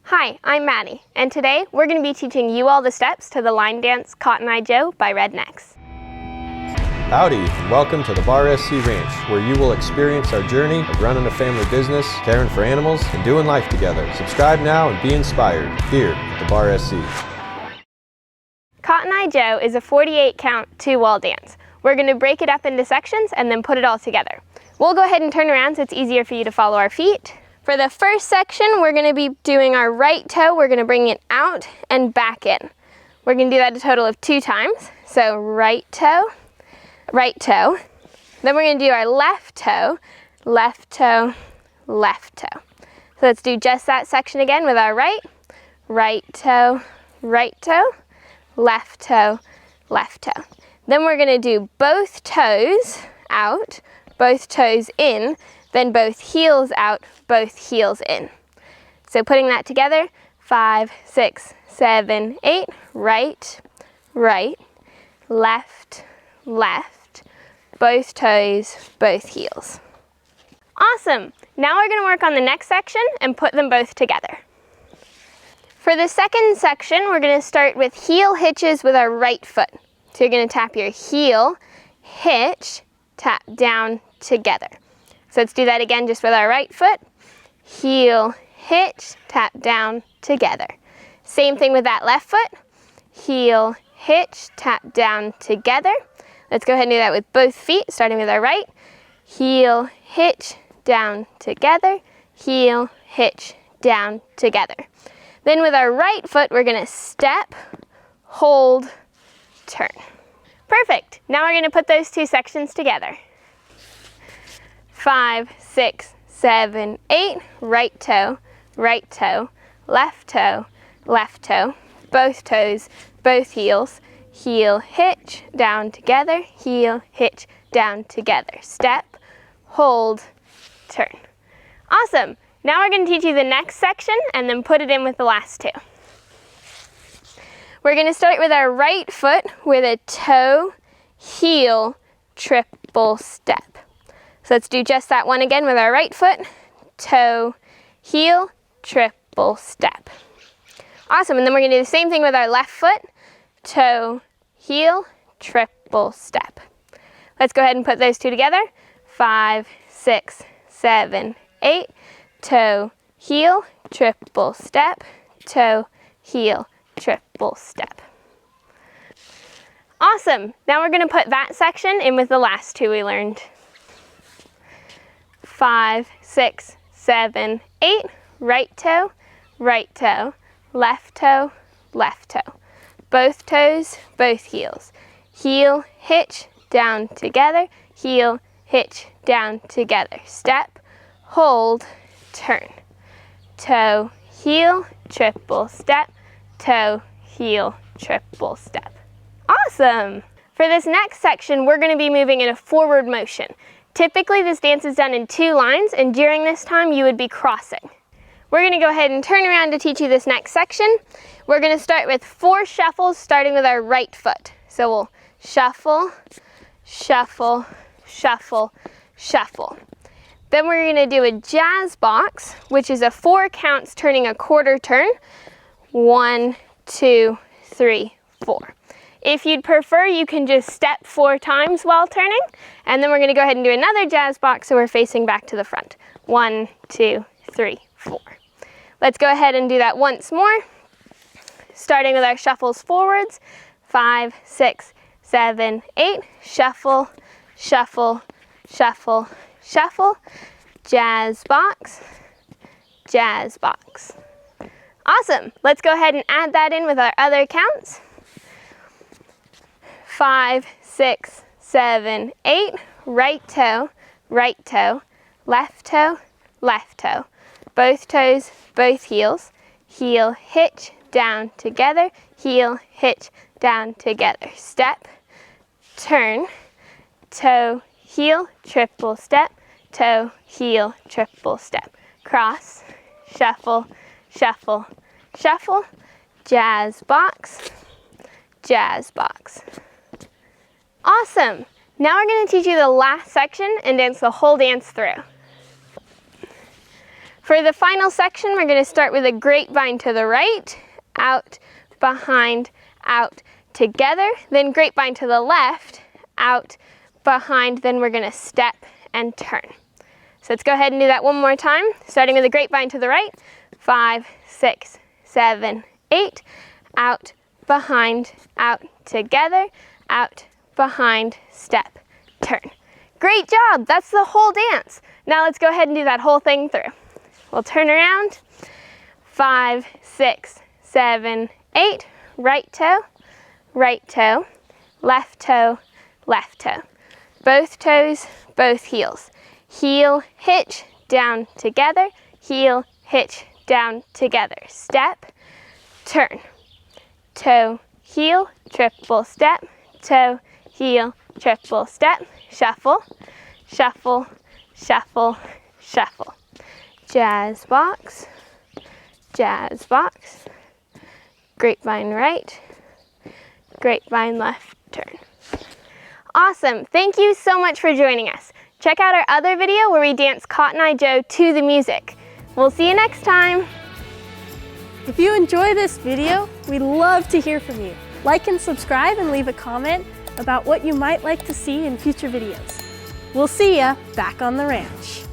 Hi, I'm Maddie, and today we're going to be teaching you all the steps to the line dance Cotton Eye Joe by Rednecks. Howdy, and welcome to the Bar SC Ranch, where you will experience our journey of running a family business, caring for animals, and doing life together. Subscribe now and be inspired here at the Bar SC. Cotton Eye Joe is a 48 count 2-wall dance. We're going to break it up into sections and then put it all together. We'll go ahead and turn around so it's easier for you to follow our feet. For the first section, we're going to be doing our right toe. We're going to bring it out and back in. We're going to do that a total of 2 times. So right toe, right toe. Then we're going to do our left toe, left toe, left toe. So let's do just that section again with our right toe, left toe, left toe. Then we're going to do both toes out, both toes in, then both heels out, both heels in. So putting that together, 5, 6, 7, 8, right, right, left, left, both toes, both heels. Awesome! Now we're going to work on the next section and put them both together. For the second section, we're going to start with heel hitches with our right foot. So you're going to tap your heel, hitch, tap down together. So let's do that again just with our right foot. Heel, hitch, tap down together. Same thing with that left foot. Heel, hitch, tap down together. Let's go ahead and do that with both feet, starting with our right. Heel, hitch, down together. Heel, hitch, down together. Then with our right foot, we're going to step, hold, turn. Perfect. Now we're going to put those 2 sections together. 5, 6, 7, 8, right toe, left toe, left toe, both toes, both heels, heel, hitch, down together, heel, hitch, down together. Step, hold, turn. Awesome. Now we're going to teach you the next section and then put it in with the last 2. We're going to start with our right foot with a toe, heel, triple step. So let's do just that one again with our right foot, toe, heel, triple step. Awesome, and then we're going to do the same thing with our left foot, toe, heel, triple step. Let's go ahead and put those 2 together. 5, 6, 7, 8, toe, heel, triple step, toe, heel, triple step. Awesome, now we're going to put that section in with the last 2 we learned. 5, 6, 7, 8, right toe, left toe, left toe. Both toes, both heels. Heel, hitch, down together, heel, hitch, down together. Step, hold, turn. Toe, heel, triple step, toe, heel, triple step. Awesome! For this next section, we're going to be moving in a forward motion. Typically, this dance is done in 2 lines, and during this time, you would be crossing. We're going to go ahead and turn around to teach you this next section. We're going to start with 4 shuffles, starting with our right foot. So we'll shuffle, shuffle, shuffle, shuffle. Then we're going to do a jazz box, which is a 4 counts turning a quarter turn. 1, 2, 3, 4. If you'd prefer, you can just step 4 times while turning, and then we're going to go ahead and do another jazz box so we're facing back to the front. 1, 2, 3, 4. Let's go ahead and do that once more, starting with our shuffles forwards. 5, 6, 7, 8, shuffle, shuffle, shuffle, shuffle, jazz box, jazz box. Awesome. Let's go ahead and add that in with our other counts. 5, 6, 7, 8, right toe, left toe, left toe. Both toes, both heels. Heel, hitch, down together, heel, hitch, down together. Step, turn, toe, heel, triple step, toe, heel, triple step. Cross, shuffle, shuffle, shuffle, jazz box, jazz box. Awesome! Now we're going to teach you the last section and dance the whole dance through. For the final section, we're going to start with a grapevine to the right, out, behind, out, together, then grapevine to the left, out, behind, then we're going to step and turn. So let's go ahead and do that one more time, starting with a grapevine to the right, 5, 6, 7, 8, out, behind, out, together, out, behind, step, turn. Great job, that's the whole dance. Now let's go ahead and do that whole thing through. We'll turn around, 5, 6, 7, 8, right toe, left toe, left toe. Both toes, both heels. Heel, hitch, down, together, heel, hitch, down, together. Step, turn. Toe, heel, triple step, toe, heel, triple step, shuffle, shuffle, shuffle, shuffle. Jazz box, grapevine right, grapevine left, turn. Awesome, thank you so much for joining us. Check out our other video where we dance Cotton Eye Joe to the music. We'll see you next time. If you enjoy this video, we'd love to hear from you. Like and subscribe and leave a comment about what you might like to see in future videos. We'll see ya back on the ranch.